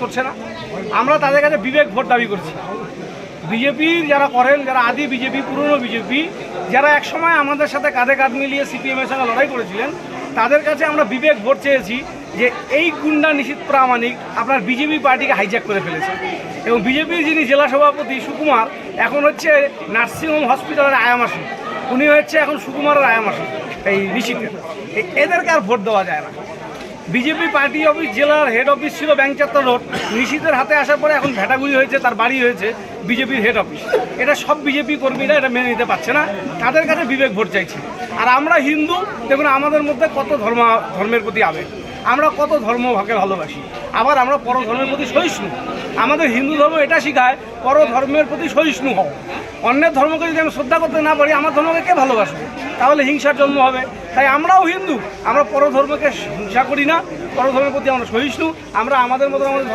করছে না। আমরা তাদের কাছে বিবেক ভোট দাবি করছি। বিজেপির যারা করেন, যারা আদি বিজেপি, পুরনো বিজেপি, যারা একসময় আমাদের সাথে কাঁধে কাঁধ মিলিয়ে সিপিএমের সঙ্গে লড়াই করেছিলেন, তাদের কাছে আমরা বিবেক ভোট চেয়েছি যে এই গুন্ডা নিশীথ প্রামাণিক আপনার বিজেপি পার্টিকে হাইজ্যাক করে ফেলেছে। এবং বিজেপির যিনি জেলা সভাপতি সুকুমার এখন হচ্ছে নার্সিংহোম হসপিটালের আয়ামাসি, উনি হচ্ছে এখন সুকুমারের আয়ামাসি এই নিশীথের। এদেরকে আর ভোট দেওয়া যায় না। বিজেপি পার্টি অফিস, জেলার হেড অফিস ছিল ব্যাংকচাত্রা রোড, নিশীথের হাতে আসার পরে এখন ভেটাগুড়ি হয়েছে, তার বাড়ি হয়েছে বিজেপির হেড অফিস। এটা সব বিজেপি কর্মীরা এটা মেনে নিতে পারছে না, তাদের কাছে বিবেক ভোট চাইছি। আর আমরা হিন্দু, দেখুন আমাদের মধ্যে কত ধর্মের প্রতি আবেগ, আমরা কত ধর্মভাগে ভালোবাসি, আবার আমরা পরধর্মের প্রতি সহিষ্ণু। আমাদের হিন্দু ধর্ম এটা শেখায় পরধর্মের প্রতি সহিষ্ণু হও। অন্যের ধর্মকে যদি আমি শ্রদ্ধা করতে না পারি, আমার ধর্মকে কে ভালোবাসবে? তাহলে হিংসার জন্ম হবে। তাই আমরাও হিন্দু, আমরা পরধর্মকে হিংসা করি না, পরধর্মের প্রতি আমরা সহিষ্ণু। আমরা আমাদের মতো আমাদের